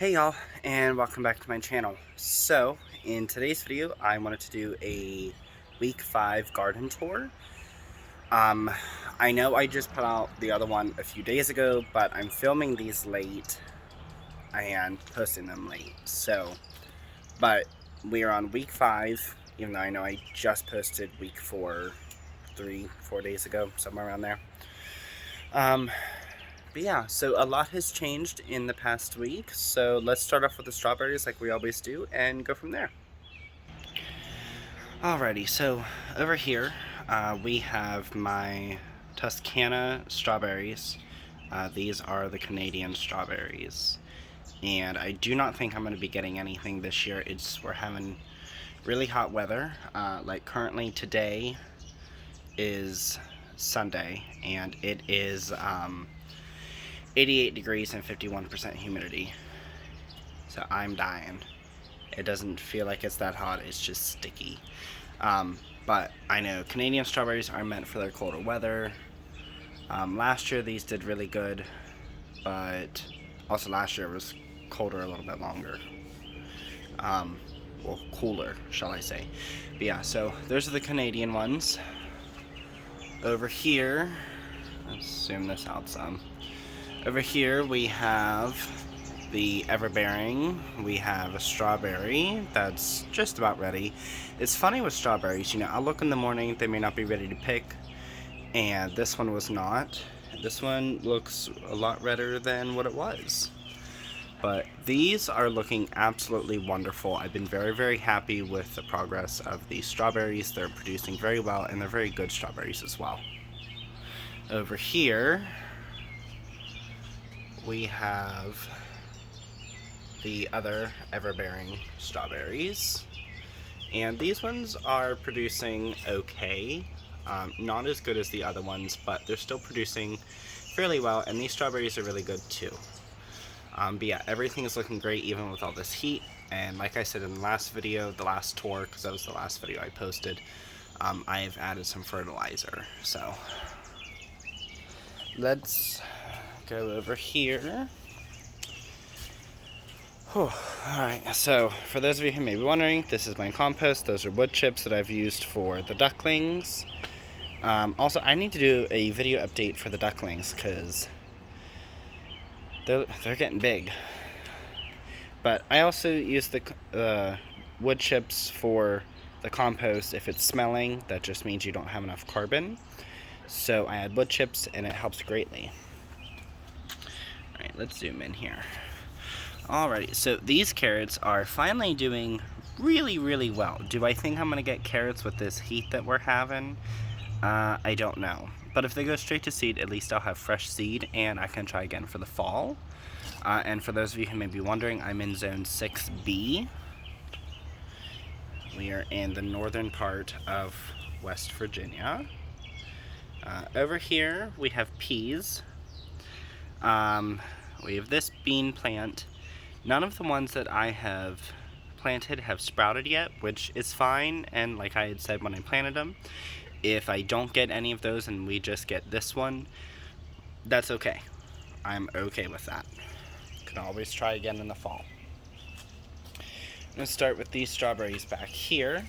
Hey y'all, and welcome back to my channel. So, in today's video, I wanted to do a week 5 garden tour. I know I just put out the other one a few days ago, but I'm filming these late and posting them late. But we are on week 5, even though I know I just posted week 4, 4 days ago, somewhere around there. But yeah, so a lot has changed in the past week, so let's start off with the strawberries like we always do and go from there. Alrighty, so over here we have my Toscana strawberries. These are the Canadian strawberries, and I do not think I'm going to be getting anything this year. We're having really hot weather. Like currently today is Sunday, and it is 88 degrees and 51% humidity. So I'm dying. It doesn't feel like it's that hot, it's just sticky. But I know Canadian strawberries are meant for their colder weather. Last year these did really good, but also last year was colder a little bit longer. Well, cooler, shall I say. But yeah, so those are the Canadian ones. Over here, let's zoom this out some. Over here we have the Everbearing. We have a strawberry that's just about ready. It's funny with strawberries, you know, I'll look in the morning, they may not be ready to pick, and this one was not. This one looks a lot redder than what it was. But these are looking absolutely wonderful. I've been very, very happy with the progress of these strawberries. They're producing very well, and they're very good strawberries as well. Over here, we have the other Everbearing strawberries, and these ones are producing okay. Not as good as the other ones, but they're still producing fairly well, and these strawberries are really good too. But yeah, everything is looking great even with all this heat, and like I said in the last video, the last tour, because that was the last video I posted, I've added some fertilizer. So let's go over here. Alright, so for those of you who may be wondering, this is my compost. Those are wood chips that I've used for the ducklings. Also, I need to do a video update for the ducklings because they're getting big. But I also use the wood chips for the compost. If it's smelling, that just means you don't have enough carbon. So I add wood chips and it helps greatly. Alright, let's zoom in here. Alrighty, so these carrots are finally doing really, really well. Do I think I'm going to get carrots with this heat that we're having? I don't know. But if they go straight to seed, at least I'll have fresh seed and I can try again for the fall. And for those of you who may be wondering, I'm in zone 6B. We are in the northern part of West Virginia. Over here we have peas. We have this bean plant. None of the ones that I have planted have sprouted yet, which is fine, and like I had said when I planted them, if I don't get any of those and we just get this one, that's okay. I'm okay with that. Can always try again in the fall. I'm going to start with these strawberries back here.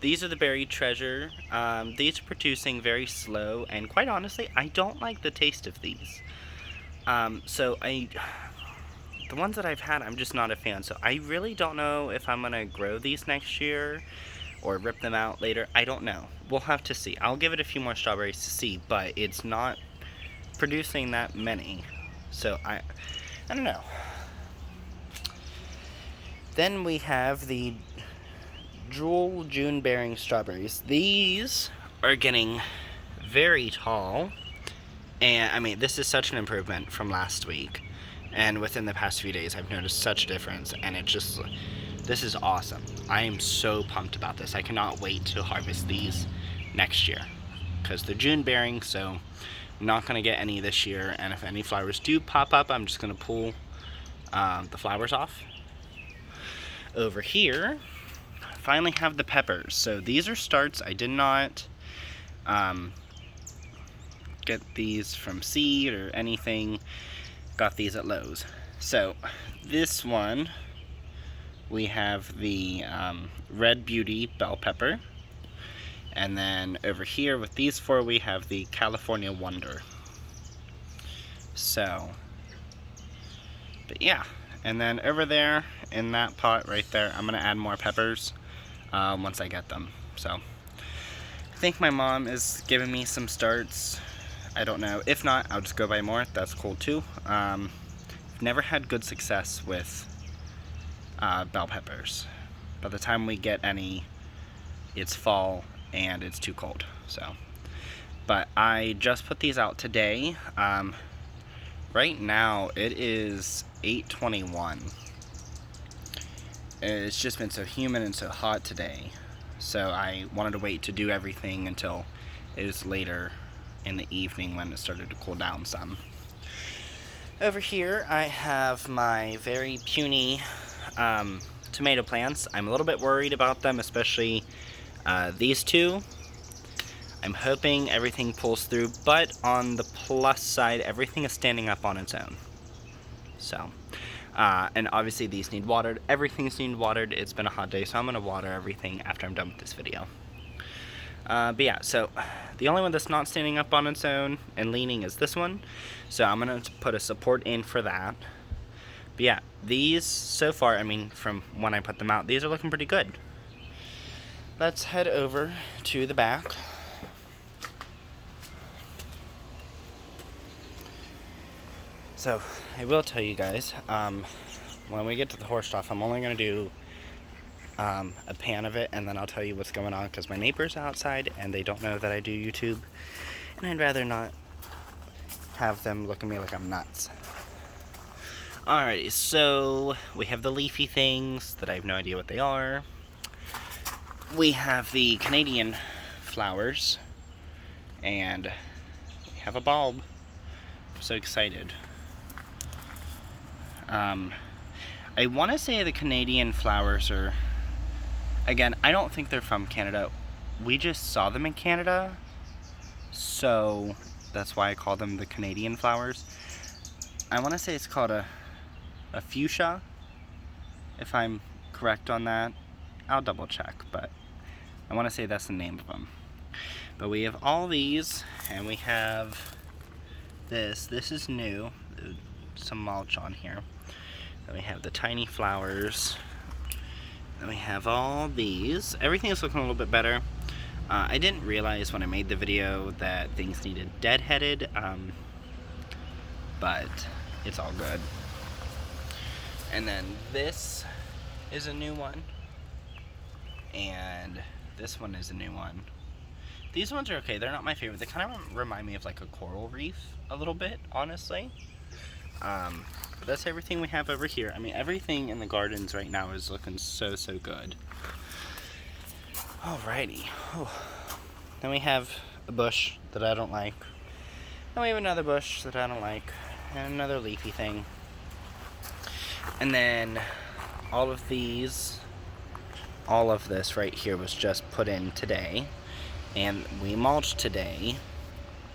These are the Berry Treasure. These are producing very slow, and quite honestly, I don't like the taste of these. The ones that I've had, I'm just not a fan, so I really don't know if I'm going to grow these next year or rip them out later. I don't know. We'll have to see. I'll give it a few more strawberries to see, but it's not producing that many, so I don't know. Then we have the Jewel June bearing strawberries. These are getting very tall, and I mean, this is such an improvement from last week. And within the past few days, I've noticed such a difference, and this is awesome. I am so pumped about this. I cannot wait to harvest these next year, because they're June bearing, so I'm not going to get any this year, and if any flowers do pop up, I'm just going to pull the flowers off. Over here, I finally have the peppers. So these are starts. I did not get these from seed or anything. Got these at Lowe's. So this one, we have the Red Beauty bell pepper. And then over here with these four, we have the California Wonder. So, but yeah. And then over there in that pot right there, I'm gonna add more peppers once I get them. So I think my mom is giving me some starts. I don't know. If not, I'll just go buy more. That's cool too. I've never had good success with bell peppers. By the time we get any, it's fall and it's too cold. So, but I just put these out today. Right now it is 8:21. It's just been so humid and so hot today, so I wanted to wait to do everything until it was later in the evening when it started to cool down some. Over here I have my very puny tomato plants. I'm a little bit worried about them, especially these two. I'm hoping everything pulls through, but on the plus side, everything is standing up on its own. So, and obviously these need watered. Everything's need watered. It's been a hot day, so I'm gonna water everything after I'm done with this video. But yeah, so the only one that's not standing up on its own and leaning is this one. So I'm gonna put a support in for that. But yeah, these so far, I mean, from when I put them out, these are looking pretty good. Let's head over to the back. So, I will tell you guys, when we get to the horse trough, I'm only going to do a pan of it, and then I'll tell you what's going on, because my neighbor's outside, and they don't know that I do YouTube, and I'd rather not have them look at me like I'm nuts. Alrighty, so we have the leafy things that I have no idea what they are. We have the Canadian flowers, and we have a bulb. I'm so excited. I want to say the Canadian flowers are, again, I don't think they're from Canada. We just saw them in Canada, so that's why I call them the Canadian flowers. I want to say it's called a fuchsia, if I'm correct on that. I'll double check, but I want to say that's the name of them. But we have all these, and we have this. This is new. Some mulch on here. Then we have the tiny flowers. Then we have all these. Everything is looking a little bit better. I didn't realize when I made the video that things needed deadheaded, but it's all good. And then this is a new one, and this one is a new one. These ones are okay. They're not my favorite. They kind of remind me of like a coral reef a little bit, honestly. But that's everything we have over here. I mean, everything in the gardens right now is looking so good. Alrighty. Oh. Then we have a bush that I don't like. Then we have another bush that I don't like. And another leafy thing. And then all of these, all of this right here was just put in today. And we mulched today.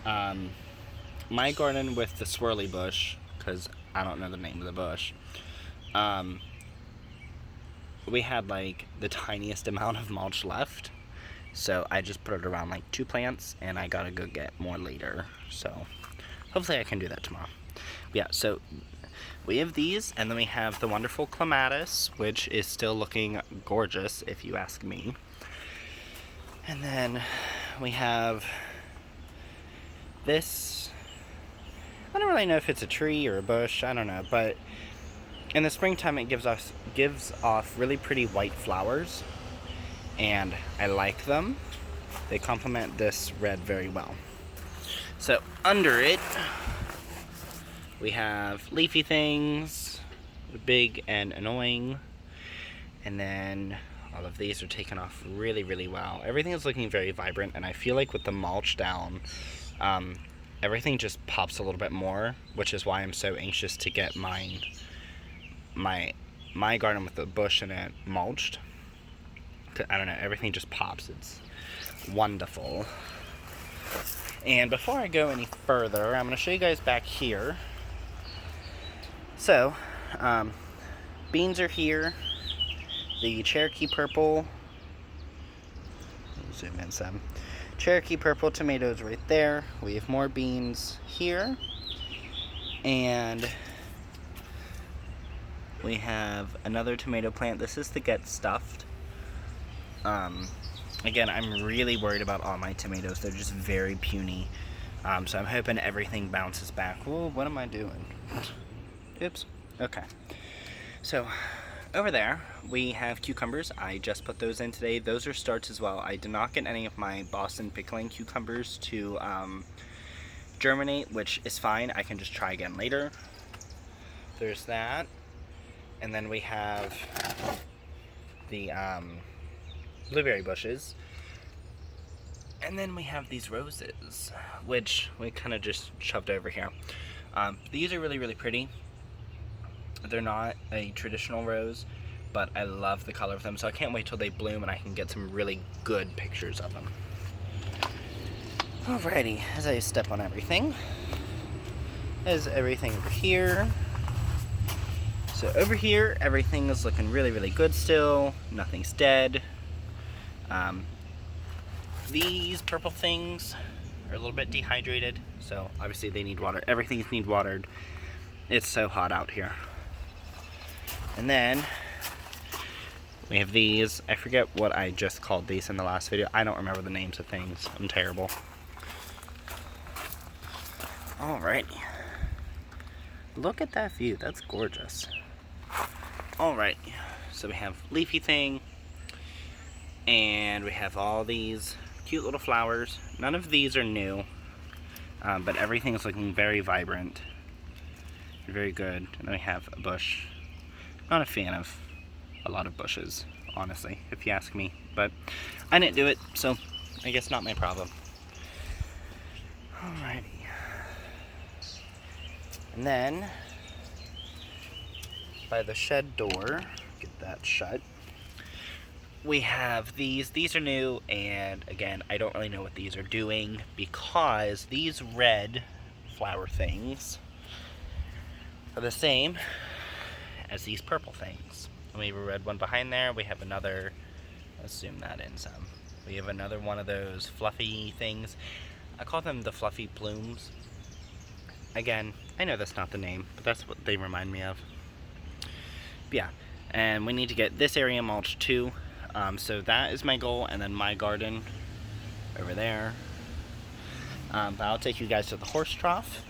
My garden with the swirly bush, because I don't know the name of the bush, we had like the tiniest amount of mulch left, so I just put it around like 2 plants, and I gotta go get more later, so hopefully I can do that tomorrow. But yeah, so we have these, and then we have the wonderful clematis, which is still looking gorgeous if you ask me. And then we have this. I don't really know if it's a tree or a bush, I don't know, but in the springtime it gives off really pretty white flowers, and I like them. They complement this red very well. So under it we have leafy things, big and annoying, and then all of these are taken off really well. Everything is looking very vibrant, and I feel like with the mulch down, everything just pops a little bit more, which is why I'm so anxious to get my garden with the bush in it mulched. I don't know, everything just pops. It's wonderful. And before I go any further, I'm going to show you guys back here. So, beans are here. The Cherokee purple, zoom in some. Cherokee purple tomatoes right there. We have more beans here. And we have another tomato plant. This is the Get Stuffed. Again, I'm really worried about all my tomatoes. They're just very puny. So I'm hoping everything bounces back. Whoa, what am I doing? Oops. Okay. So, over there, we have cucumbers. I just put those in today. Those are starts as well. I did not get any of my Boston pickling cucumbers to germinate, which is fine. I can just try again later. There's that. And then we have the blueberry bushes. And then we have these roses, which we kind of just shoved over here. These are really, really pretty. They're not a traditional rose, but I love the color of them, so I can't wait till they bloom and I can get some really good pictures of them. Alrighty, as I step on everything, there's everything over here. So over here, everything is looking really, really good still. Nothing's dead. These purple things are a little bit dehydrated, so obviously they need water. Everything needs watered. It's so hot out here. And then we have these. I forget what I just called these in the last video. I don't remember the names of things. I'm terrible. Alrighty. Look at that view. That's gorgeous. Alrighty. So we have leafy thing. And we have all these cute little flowers. None of these are new. But everything is looking very vibrant. Very good. And then we have a bush. Not a fan of a lot of bushes, honestly, if you ask me. But I didn't do it, so I guess not my problem. Alrighty. And then, by the shed door, get that shut, we have these. These are new, and again, I don't really know what these are doing because these red flower things are the same as these purple things. And we have a red one behind there. We have another, let's zoom that in some. We have another one of those fluffy things. I call them the fluffy plumes. Again, I know that's not the name, but that's what they remind me of. But yeah, and we need to get this area mulched too. So that is my goal, and then my garden over there. But I'll take you guys to the horse trough.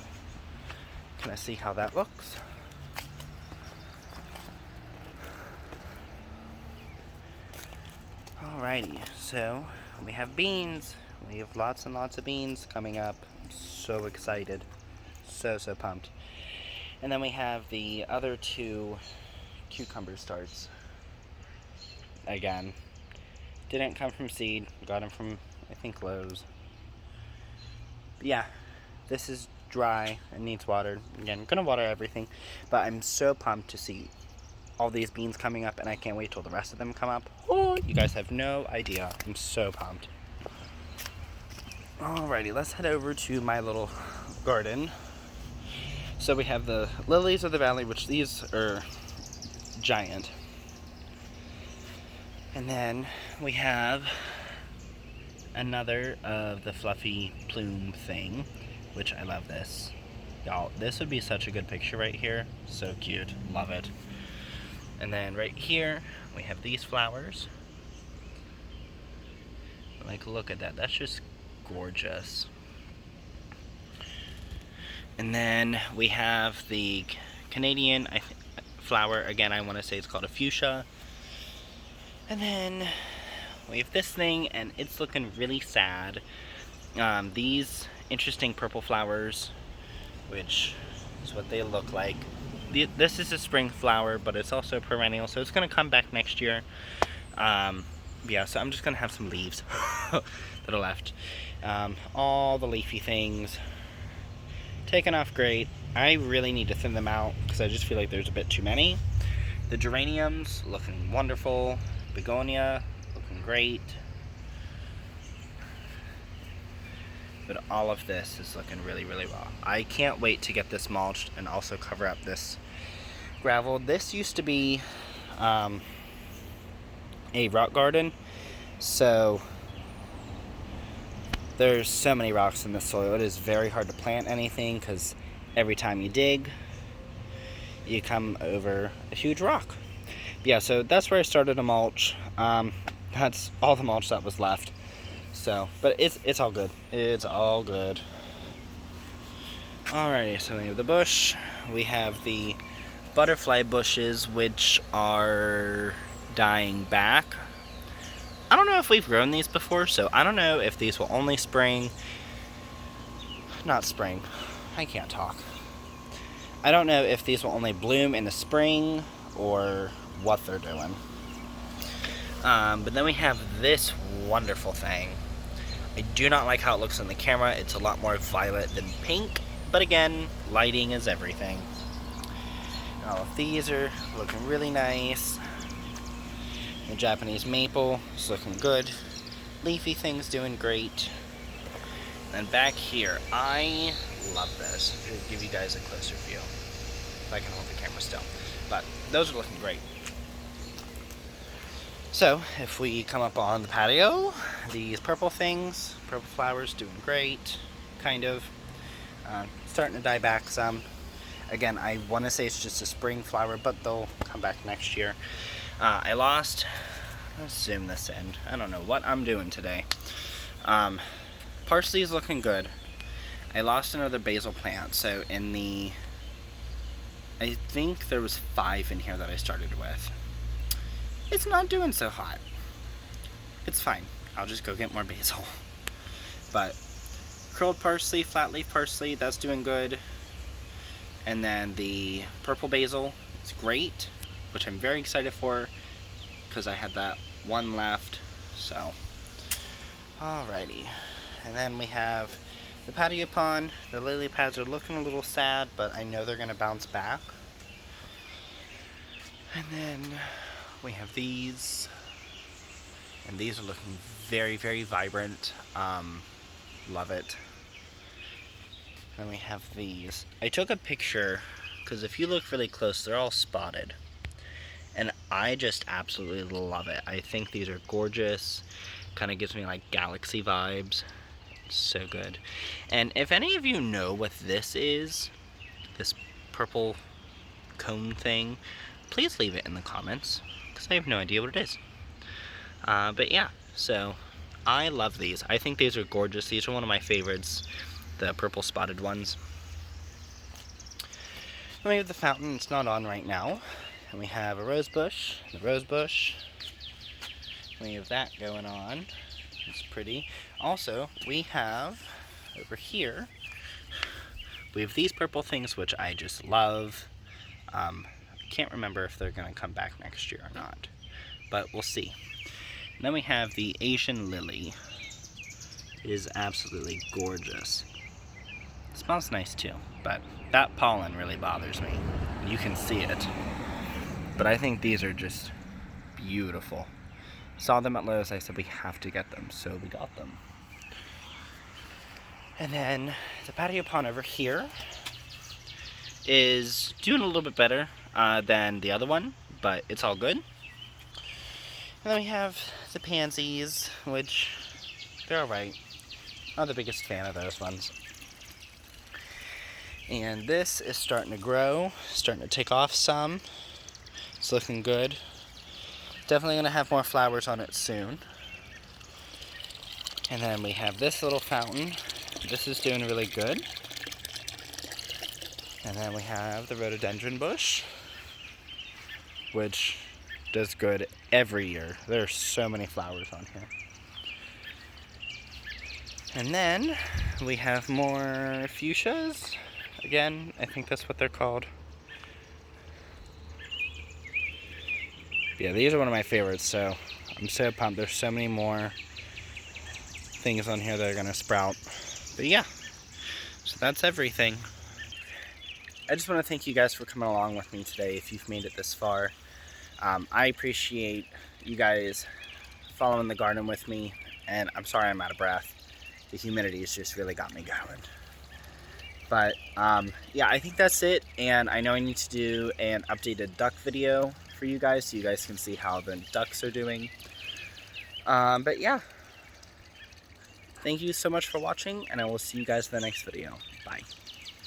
Can I see how that looks? Alrighty, so we have beans. We have lots and lots of beans coming up. I'm so excited. So pumped. And then we have the other two cucumber starts. Again, didn't come from seed. Got them from, I think, Lowe's. But yeah, this is dry and needs watered. Again, I'm gonna water everything, but I'm so pumped to see all these beans coming up, and I can't wait till the rest of them come up. Oh, you guys have no idea. I'm so pumped. Alrighty, let's head over to my little garden. So we have the lilies of the valley, which these are giant. And then we have another of the fluffy plume thing, which I love this. Y'all, this would be such a good picture right here. So cute. Love it. And then right here, we have these flowers. Like, look at that. That's just gorgeous. And then we have the Canadian flower. Again, I want to say it's called a fuchsia. And then we have this thing, and it's looking really sad. These interesting purple flowers, which is what they look like. This is a spring flower, but it's also perennial, so it's going to come back next year. Yeah, so I'm just going to have some leaves that are left. All the leafy things taken off great. I really need to thin them out because I just feel like there's a bit too many. The geraniums looking wonderful. Begonia looking great. But all of this is looking really, really well. I can't wait to get this mulched and also cover up this gravel. This used to be a rock garden, so there's so many rocks in the soil. It is very hard to plant anything because every time you dig, you come over a huge rock. Yeah, so that's where I started to mulch. That's all the mulch that was left. So, but it's all good. It's all good. Alrighty, so we have the bush. We have the butterfly bushes, which are dying back. I don't know if we've grown these before, so I don't know if these will only not spring. I can't talk. I don't know if these will only bloom in the spring or what they're doing. But then we have this wonderful thing. I do not like how it looks on the camera. It's a lot more violet than pink, but again, lighting is everything. All of these are looking really nice. The Japanese maple is looking good. Leafy thing's doing great. And back here, I love this. I'll give you guys a closer view if I can hold the camera still. But those are looking great. So, if we come up on the patio, these purple things, purple flowers doing great, kind of. Starting to die back some. Again, I want to say it's just a spring flower, but they'll come back next year. Let's zoom this in. I don't know what I'm doing today. Parsley is looking good. I lost another basil plant, so I think there was 5 in here that I started with. It's not doing so hot. It's fine. I'll just go get more basil. But curled parsley, flat leaf parsley, that's doing good. And then the purple basil is great, which I'm very excited for because I had that one left. So, alrighty. And then we have the patio pond. The lily pads are looking a little sad, but I know they're going to bounce back. And then we have these. And these are looking very, very vibrant. Love it. Then we have these. I took a picture because if you look really close, they're all spotted. And I just absolutely love it. I think these are gorgeous. Kind of gives me like galaxy vibes. It's so good. And if any of you know what this is, this purple cone thing, please leave it in the comments because I have no idea what it is. But yeah, so I love these. I think these are gorgeous. These are one of my favorites, the purple spotted ones. Then we have the fountain. It's not on right now. And we have a rose bush, the rose bush. We have that going on. It's pretty. Also, we have over here, we have these purple things, which I just love. I can't remember if they're going to come back next year or not, but we'll see. And then we have the Asian lily. It is absolutely gorgeous. It smells nice too, but that pollen really bothers me. You can see it. But I think these are just beautiful. Saw them at Lowe's, I said we have to get them, so we got them. And then the patio pond over here is doing a little bit better than the other one, but it's all good. And then we have the pansies, which they're alright. Not the biggest fan of those ones. And this is starting to grow, starting to take off some. It's looking good. Definitely going to have more flowers on it soon. And then we have this little fountain. This is doing really good. And then we have the rhododendron bush, which does good every year. There are so many flowers on here. And then we have more fuchsias. Again, I think that's what they're called. Yeah, these are one of my favorites, so I'm so pumped. There's so many more things on here that are going to sprout. But yeah, so that's everything. I just want to thank you guys for coming along with me today if you've made it this far. I appreciate you guys following the garden with me, and I'm sorry I'm out of breath. The humidity has just really got me going. But yeah, I think that's it. And I know I need to do an updated duck video for you guys so you guys can see how the ducks are doing. But yeah, thank you so much for watching, and I will see you guys in the next video. Bye.